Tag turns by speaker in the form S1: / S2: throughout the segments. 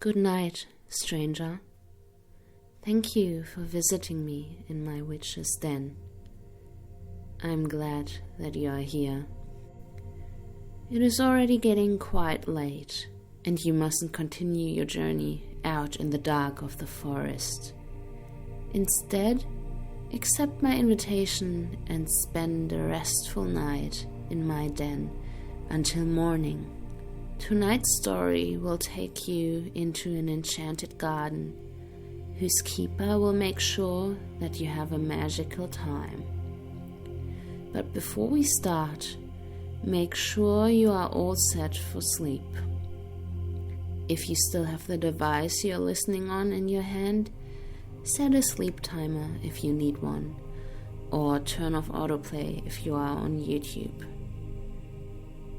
S1: Good night, stranger. Thank you for visiting me in my witch's den. I'm glad that you are here. It is already getting quite late, and you mustn't continue your journey out in the dark of the forest. Instead, accept my invitation and spend a restful night in my den until morning. Tonight's story will take you into an enchanted garden, whose keeper will make sure that you have a magical time. But before we start, make sure you are all set for sleep. If you still have the device you're listening on in your hand, set a sleep timer if you need one, or turn off autoplay if you are on YouTube.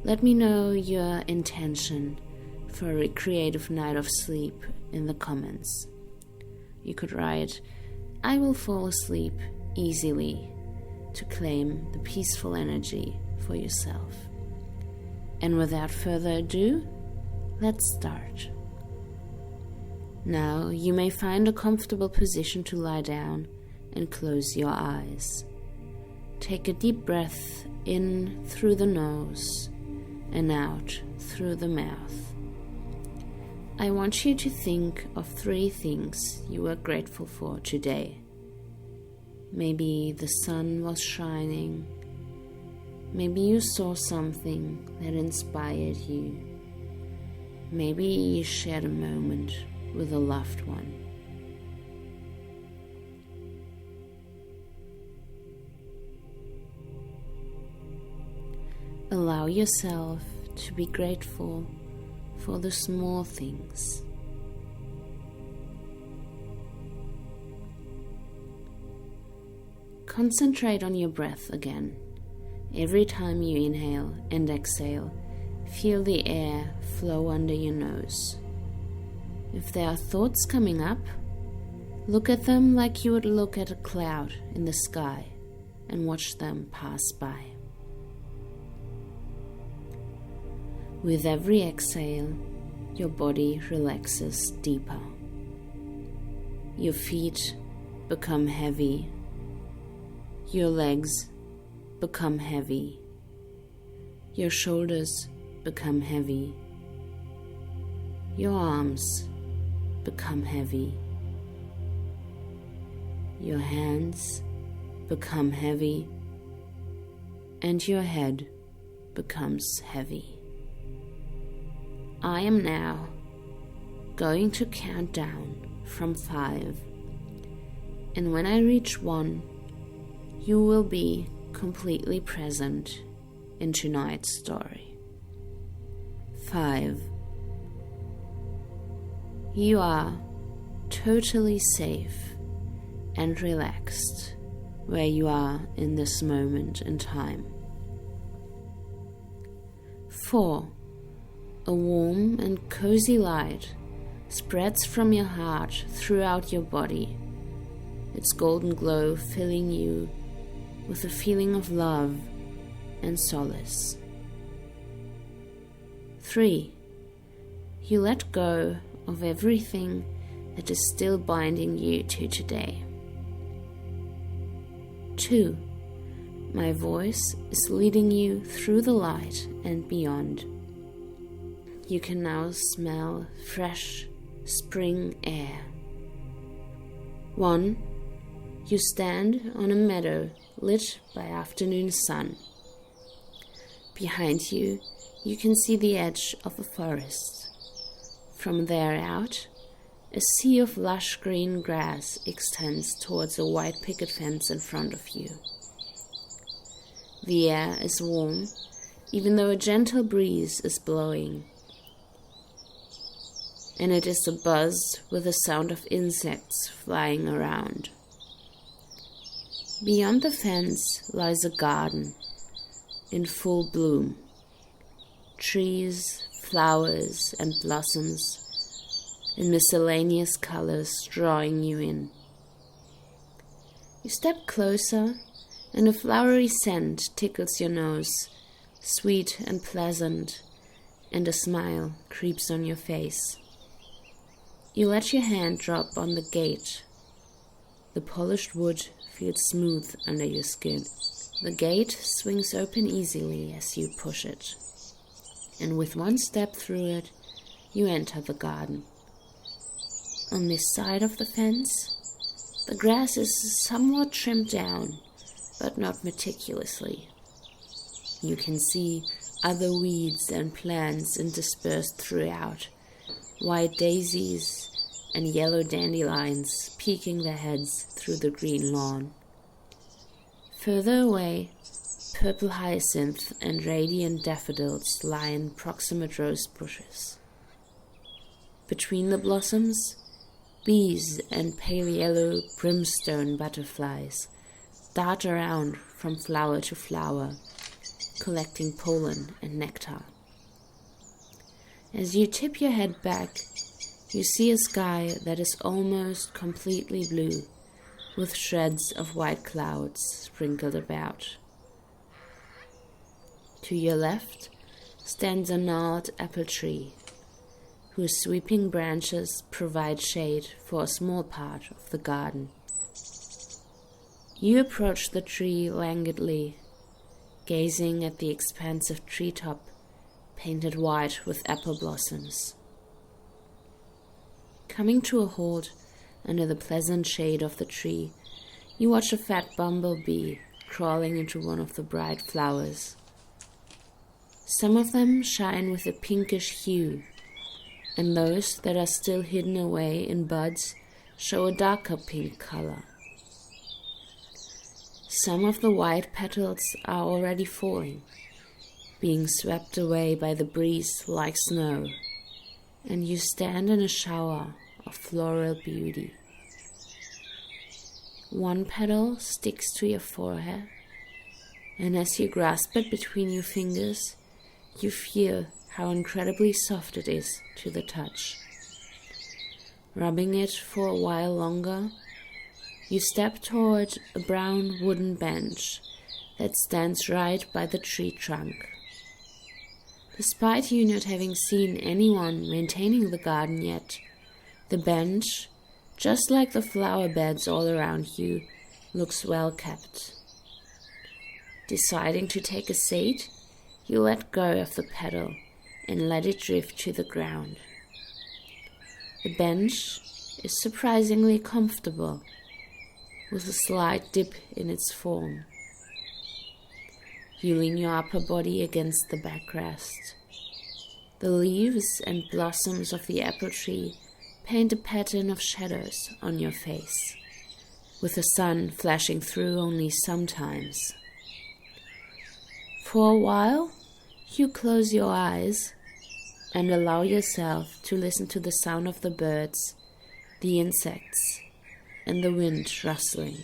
S1: Let me know your intention for a recreative night of sleep in the comments. You could write, "I will fall asleep easily," to claim the peaceful energy for yourself. And without further ado, let's start. Now you may find a comfortable position to lie down and close your eyes. Take a deep breath in through the nose and out through the mouth. I want you to think of 3 things you are grateful for today. Maybe the sun was shining. Maybe you saw something that inspired you. Maybe you shared a moment with a loved one. Allow yourself to be grateful for the small things. Concentrate on your breath again. Every time you inhale and exhale, feel the air flow under your nose. If there are thoughts coming up, look at them like you would look at a cloud in the sky and watch them pass by. With every exhale, your body relaxes deeper. Your feet become heavy. Your legs become heavy. Your shoulders become heavy. Your arms become heavy. Your hands become heavy. And your head becomes heavy. I am now going to count down from 5, and when I reach 1, you will be completely present in tonight's story. 5. You are totally safe and relaxed where you are in this moment in time. 4. A warm and cozy light spreads from your heart throughout your body, its golden glow filling you with a feeling of love and solace. 3. You let go of everything that is still binding you to today. 2. My voice is leading you through the light and beyond. You can now smell fresh spring air. 1. You stand on a meadow lit by afternoon sun. Behind you, you can see the edge of a forest. From there out, a sea of lush green grass extends towards a white picket fence in front of you. The air is warm, even though a gentle breeze is blowing, and it is abuzz with the sound of insects flying around. Beyond the fence lies a garden in full bloom. Trees, flowers, and blossoms in miscellaneous colors drawing you in. You step closer, and a flowery scent tickles your nose, sweet and pleasant, and a smile creeps on your face. You let your hand drop on the gate. The polished wood feels smooth under your skin. The gate swings open easily as you push it, and with one step through it, you enter the garden. On this side of the fence, the grass is somewhat trimmed down, but not meticulously. You can see other weeds and plants interspersed throughout, white daisies and yellow dandelions peeking their heads through the green lawn. Further away, purple hyacinth and radiant daffodils lie in proximate rose bushes. Between the blossoms, bees and pale yellow brimstone butterflies dart around from flower to flower, collecting pollen and nectar. As you tip your head back, you see a sky that is almost completely blue, with shreds of white clouds sprinkled about. To your left stands a gnarled apple tree, whose sweeping branches provide shade for a small part of the garden. You approach the tree languidly, gazing at the expansive treetop painted white with apple blossoms. Coming to a halt under the pleasant shade of the tree, you watch a fat bumblebee crawling into one of the bright flowers. Some of them shine with a pinkish hue, and those that are still hidden away in buds show a darker pink color. Some of the white petals are already falling, being swept away by the breeze like snow, and you stand in a shower of floral beauty. One petal sticks to your forehead, and as you grasp it between your fingers, you feel how incredibly soft it is to the touch. Rubbing it for a while longer, you step toward a brown wooden bench that stands right by the tree trunk. Despite you not having seen anyone maintaining the garden yet, the bench, just like the flower beds all around you, looks well kept. Deciding to take a seat, you let go of the pedal and let it drift to the ground. The bench is surprisingly comfortable, with a slight dip in its form. You lean your upper body against the backrest. The leaves and blossoms of the apple tree paint a pattern of shadows on your face, with the sun flashing through only sometimes. For a while, you close your eyes and allow yourself to listen to the sound of the birds, the insects, and the wind rustling.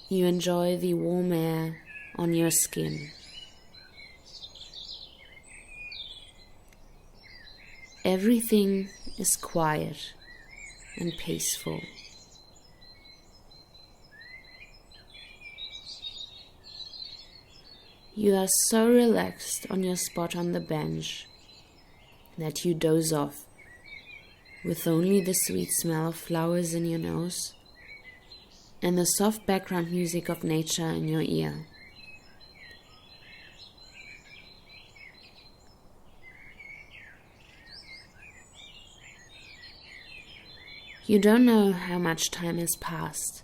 S1: You enjoy the warm air on your skin. Everything is quiet and peaceful. You are so relaxed on your spot on the bench that you doze off, with only the sweet smell of flowers in your nose and the soft background music of nature in your ear. You don't know how much time has passed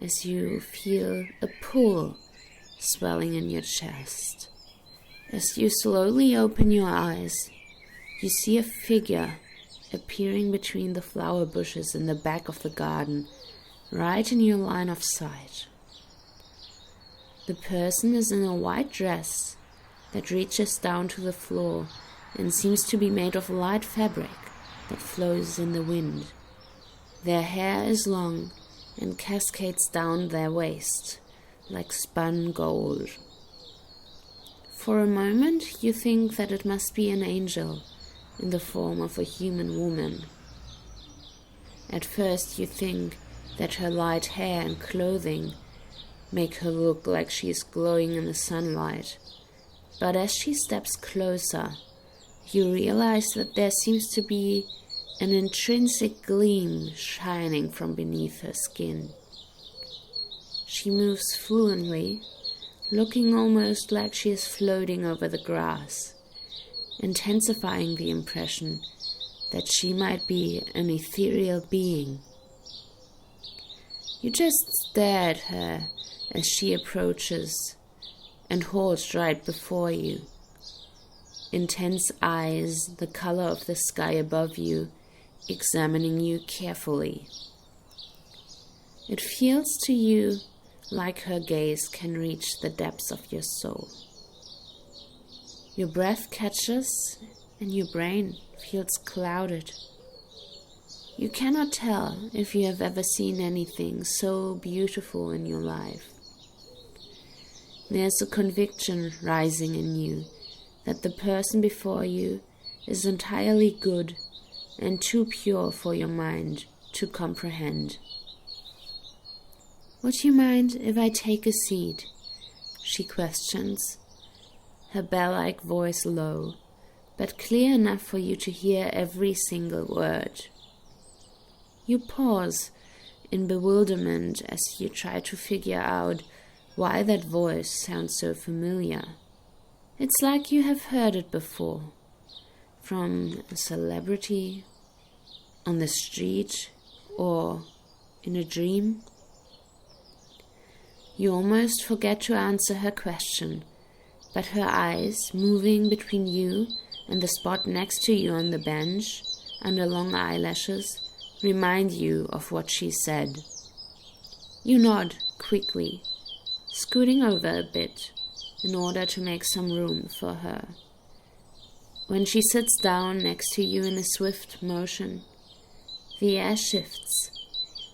S1: as you feel a pull swelling in your chest. As you slowly open your eyes, you see a figure appearing between the flower bushes in the back of the garden, right in your line of sight. The person is in a white dress that reaches down to the floor and seems to be made of light fabric that flows in the wind. Their hair is long and cascades down their waist like spun gold. For a moment you think that it must be an angel in the form of a human woman. At first you think that her light hair and clothing make her look like she is glowing in the sunlight, But as she steps closer, you realize that there seems to be an intrinsic gleam shining from beneath her skin. She moves fluently, looking almost like she is floating over the grass, intensifying the impression that she might be an ethereal being. You just stare at her as she approaches and halts right before you. Intense eyes, the color of the sky above you, examining you carefully. It feels to you like her gaze can reach the depths of your soul. Your breath catches and your brain feels clouded. You cannot tell if you have ever seen anything so beautiful in your life. There's a conviction rising in you that the person before you is entirely good and too pure for your mind to comprehend. "Would you mind if I take a seat?" she questions, her bell-like voice low, but clear enough for you to hear every single word. You pause in bewilderment as you try to figure out why that voice sounds so familiar. It's like you have heard it before, from a celebrity, on the street, or in a dream. You almost forget to answer her question, but her eyes, moving between you and the spot next to you on the bench, under long eyelashes, remind you of what she said. You nod quickly, scooting over a bit in order to make some room for her. When she sits down next to you in a swift motion, the air shifts,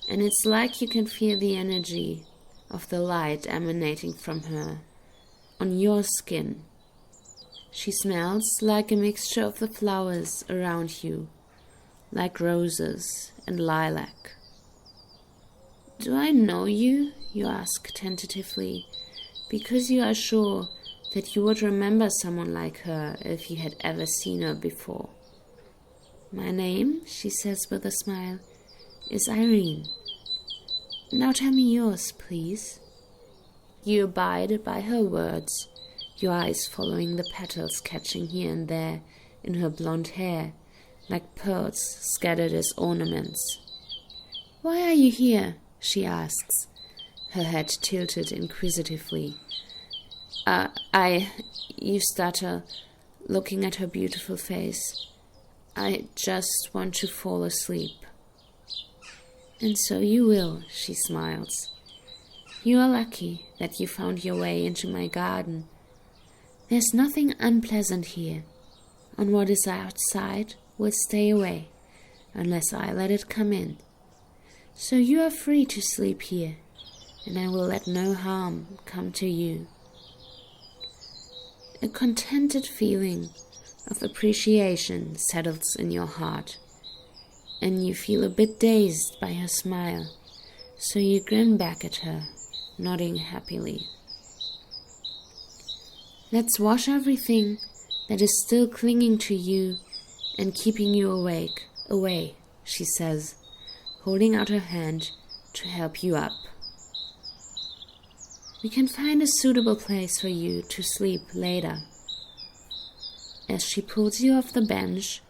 S1: and it's like you can feel the energy of the light emanating from her on your skin. She smells like a mixture of the flowers around you, like roses and lilac. "Do I know you?" you ask tentatively, because you are sure that you would remember someone like her if you had ever seen her before. "My name," she says with a smile, "is Eirene. Now tell me yours, please." You abide by her words, your eyes following the petals catching here and there in her blonde hair, like pearls scattered as ornaments. "Why are you here?" she asks, her head tilted inquisitively. You stutter, looking at her beautiful face. "I just want to fall asleep." "And so you will," she smiles. "You are lucky that you found your way into my garden. There's nothing unpleasant here, and what is outside will stay away, unless I let it come in. So you are free to sleep here, and I will let no harm come to you." A contented feeling of appreciation settles in your heart, and you feel a bit dazed by her smile, so you grin back at her, nodding happily. "Let's wash everything that is still clinging to you and keeping you awake away," she says, holding out her hand to help you up. "We can find a suitable place for you to sleep later." As she pulls you off the bench,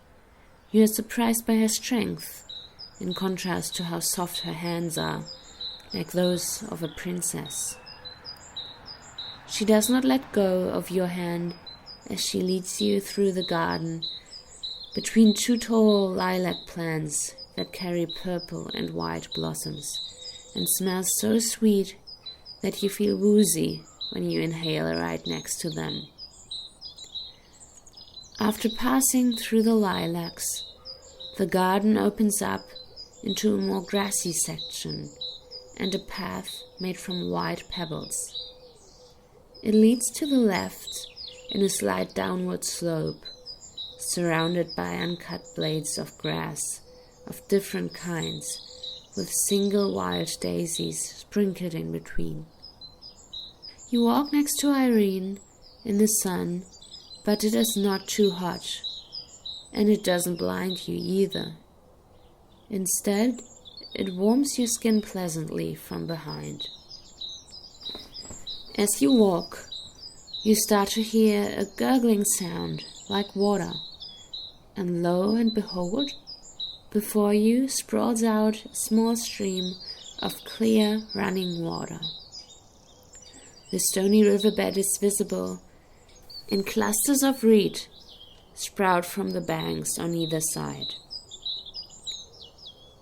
S1: you are surprised by her strength, in contrast to how soft her hands are, like those of a princess. She does not let go of your hand as she leads you through the garden, between two tall lilac plants that carry purple and white blossoms, and smell so sweet that you feel woozy when you inhale right next to them. After passing through the lilacs, the garden opens up into a more grassy section and a path made from white pebbles. It leads to the left in a slight downward slope, surrounded by uncut blades of grass of different kinds, with single wild daisies sprinkled in between. You walk next to Eirene in the sun, but it is not too hot, and it doesn't blind you either. Instead, it warms your skin pleasantly from behind. As you walk, you start to hear a gurgling sound like water, and lo and behold, before you sprawls out a small stream of clear running water. The stony riverbed is visible, and clusters of reed sprout from the banks on either side.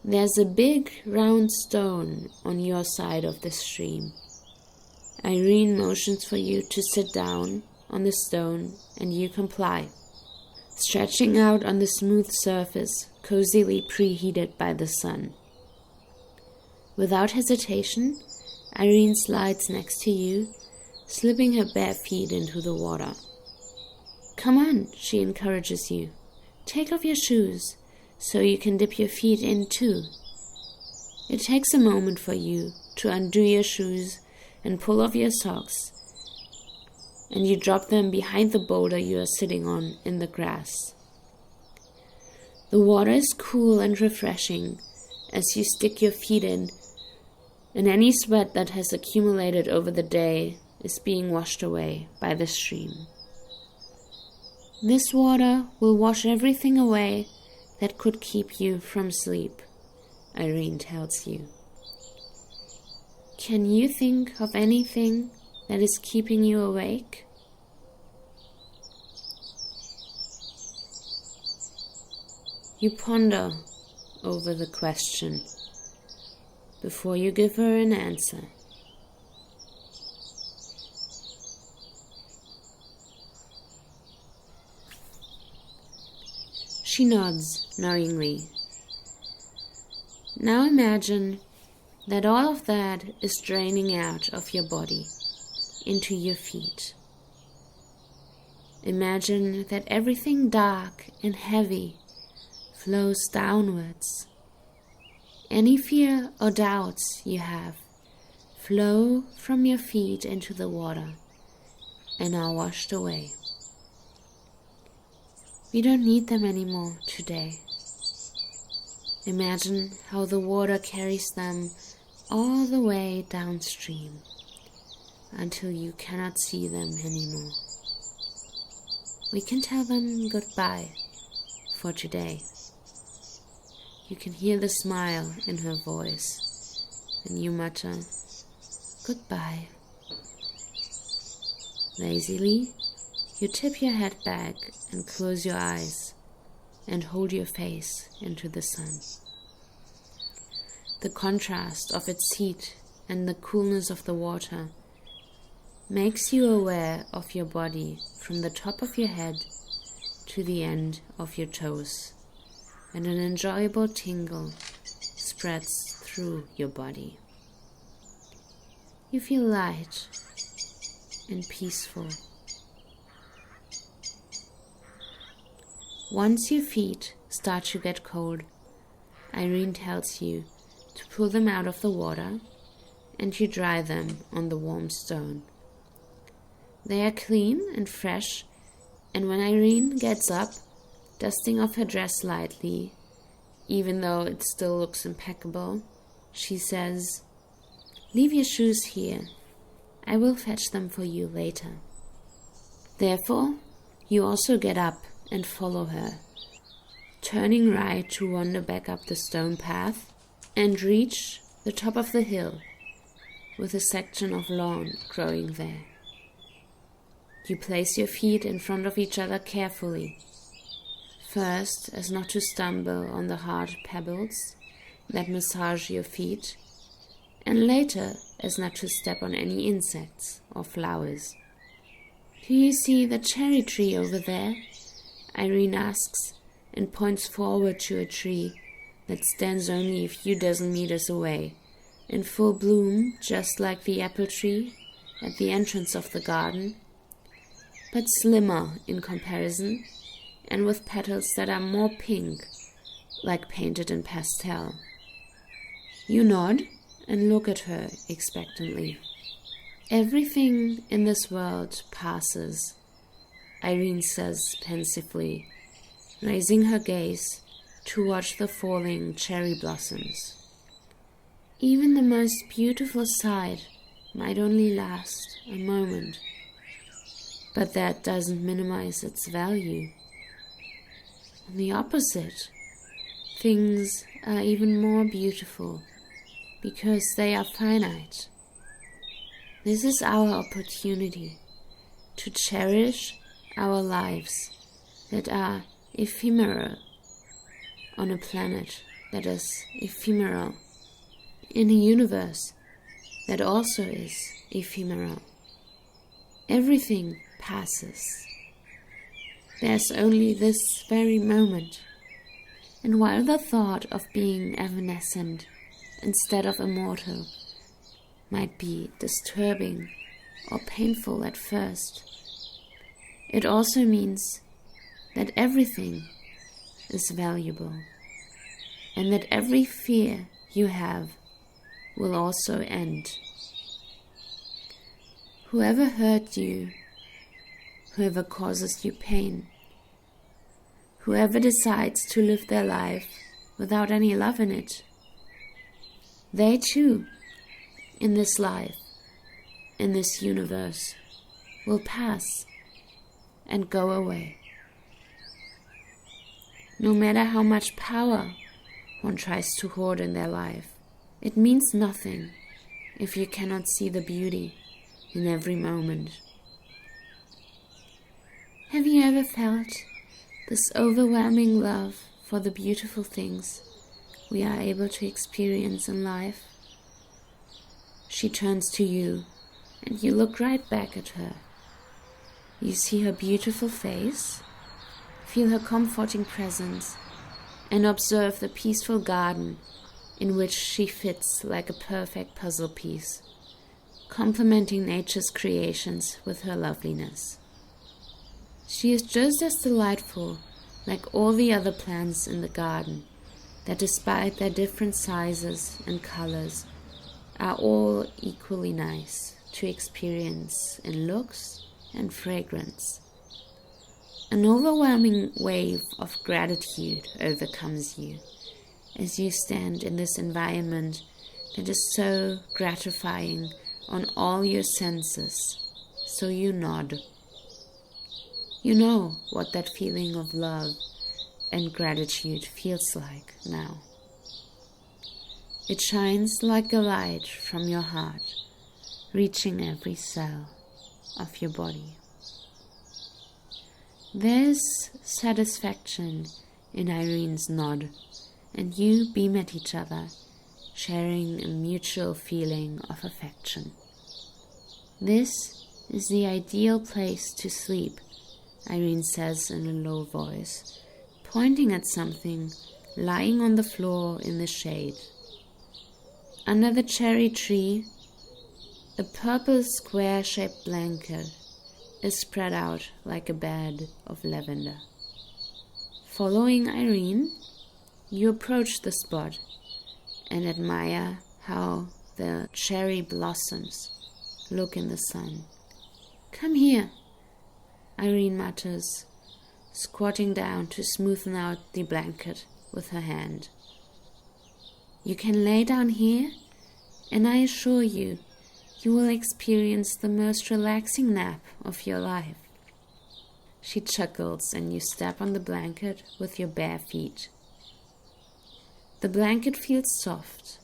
S1: There's a big round stone on your side of the stream. Eirene motions for you to sit down on the stone, and you comply, stretching out on the smooth surface, cozily preheated by the sun. Without hesitation, Eirene slides next to you, slipping her bare feet into the water. "Come on," she encourages you. "Take off your shoes, so you can dip your feet in too." It takes a moment for you to undo your shoes and pull off your socks, and you drop them behind the boulder you are sitting on in the grass. The water is cool and refreshing as you stick your feet in, and any sweat that has accumulated over the day is being washed away by the stream. This water will wash everything away that could keep you from sleep, Eirene tells you. Can you think of anything that is keeping you awake? You ponder over the question before you give her an answer. She nods knowingly. Now imagine that all of that is draining out of your body into your feet. Imagine that everything dark and heavy flows downwards. Any fear or doubts you have flow from your feet into the water and are washed away. We don't need them anymore today. Imagine how the water carries them all the way downstream until you cannot see them anymore. We can tell them goodbye for today. You can hear the smile in her voice, and you mutter, "Goodbye." Lazily, you tip your head back and close your eyes and hold your face into the sun. The contrast of its heat and the coolness of the water makes you aware of your body from the top of your head to the end of your toes, and an enjoyable tingle spreads through your body. You feel light and peaceful. Once your feet start to get cold, Eirene tells you to pull them out of the water, and you dry them on the warm stone. They are clean and fresh, and when Eirene gets up, dusting off her dress lightly, even though it still looks impeccable, she says, "Leave your shoes here. I will fetch them for you later." Therefore, you also get up and follow her, turning right to wander back up the stone path and reach the top of the hill with a section of lawn growing there. You place your feet in front of each other carefully, first as not to stumble on the hard pebbles that massage your feet, and later as not to step on any insects or flowers. "Do you see the cherry tree over there?" Eirene asks, and points forward to a tree that stands only a few dozen meters away, in full bloom just like the apple tree at the entrance of the garden, but slimmer in comparison, and with petals that are more pink, like painted in pastel. You nod and look at her expectantly. Everything in this world passes, Eirene says pensively, raising her gaze to watch the falling cherry blossoms. Even the most beautiful sight might only last a moment, but that doesn't minimize its value. On the opposite, things are even more beautiful because they are finite. This is our opportunity to cherish our lives that are ephemeral on a planet that is ephemeral, in a universe that also is ephemeral. Everything passes. There's only this very moment, and while the thought of being evanescent instead of immortal might be disturbing or painful at first, it also means that everything is valuable, and that every fear you have will also end. Whoever hurt you, whoever causes you pain, whoever decides to live their life without any love in it, they too, in this life, in this universe, will pass and go away. No matter how much power one tries to hoard in their life, it means nothing if you cannot see the beauty in every moment. Have you ever felt this overwhelming love for the beautiful things we are able to experience in life? She turns to you, and you look right back at her. You see her beautiful face, feel her comforting presence, and observe the peaceful garden in which she fits like a perfect puzzle piece, complementing nature's creations with her loveliness. She is just as delightful like all the other plants in the garden, that despite their different sizes and colors, are all equally nice to experience in looks and fragrance. An overwhelming wave of gratitude overcomes you as you stand in this environment that is so gratifying on all your senses, so you nod. You know what that feeling of love and gratitude feels like now. It shines like a light from your heart, reaching every cell of your body. There's satisfaction in Eirene's nod, and you beam at each other, sharing a mutual feeling of affection. This is the ideal place to sleep, Eirene says in a low voice, pointing at something lying on the floor in the shade. Under the cherry tree, a purple square-shaped blanket is spread out like a bed of lavender. Following Eirene, you approach the spot and admire how the cherry blossoms look in the sun. "Come here," Eirene mutters, squatting down to smoothen out the blanket with her hand. "You can lay down here, and I assure you, you will experience the most relaxing nap of your life." She chuckles and you step on the blanket with your bare feet. The blanket feels soft,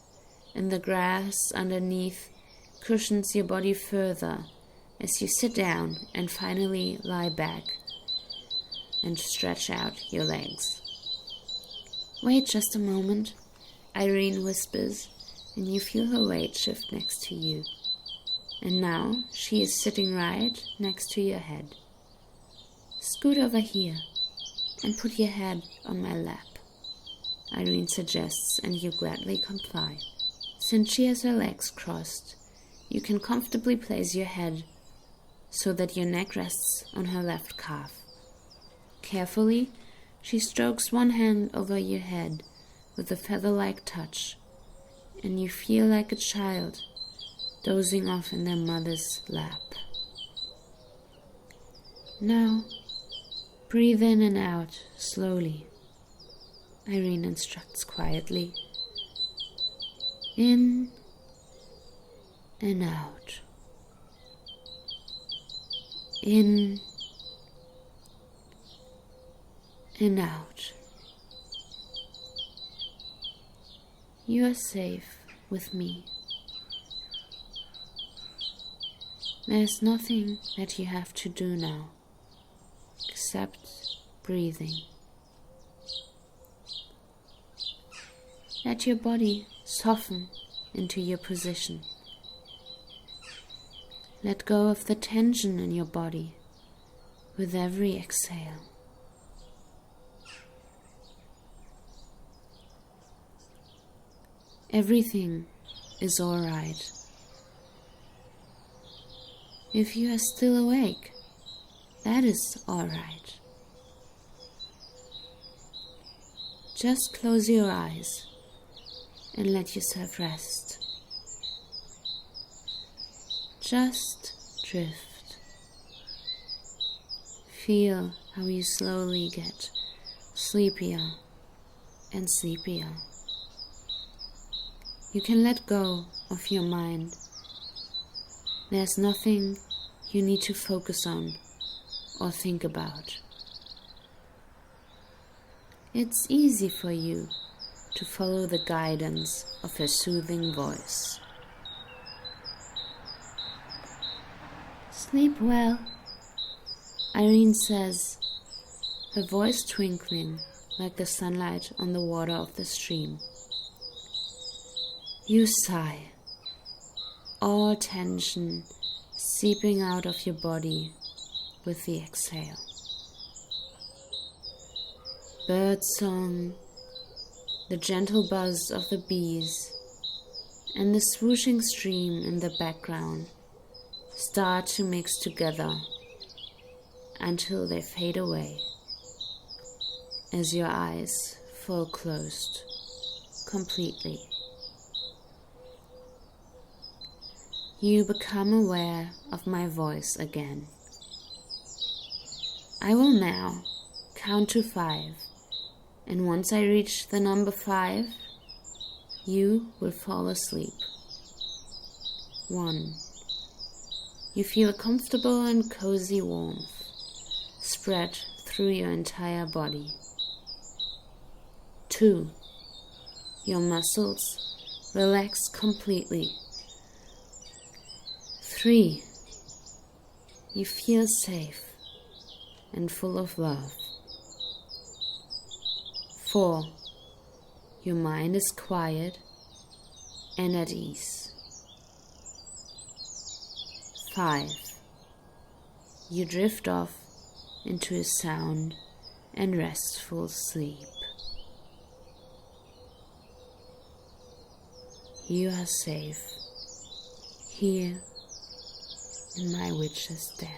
S1: and the grass underneath cushions your body further as you sit down and finally lie back and stretch out your legs. "Wait just a moment," Eirene whispers, and you feel her weight shift next to you. And now she is sitting right next to your head. "Scoot over here and put your head on my lap," Eirene suggests, and you gladly comply. Since she has her legs crossed, you can comfortably place your head so that your neck rests on her left calf. Carefully, she strokes one hand over your head with a feather-like touch, and you feel like a child dozing off in their mother's lap. Now, breathe in and out slowly. Eirene instructs quietly. In and out. In and out. You are safe with me. There's nothing that you have to do now, except breathing. Let your body soften into your position. Let go of the tension in your body with every exhale. Everything is all right. If you are still awake, that is all right. Just close your eyes and let yourself rest. Just drift. Feel how you slowly get sleepier and sleepier. You can let go of your mind. There's nothing you need to focus on or think about. It's easy for you to follow the guidance of her soothing voice. Sleep well, Eirene says, her voice twinkling like the sunlight on the water of the stream. You sigh, all tension seeping out of your body with the exhale. Birdsong, the gentle buzz of the bees, and the swooshing stream in the background start to mix together until they fade away as your eyes fall closed completely. You become aware of my voice again. I will now count to 5, and once I reach the number 5, you will fall asleep. 1. You feel a comfortable and cozy warmth spread through your entire body. 2. Your muscles relax completely. 3. You feel safe and full of love. 4. Your mind is quiet and at ease. 5. You drift off into a sound and restful sleep. You are safe here in my witch's den.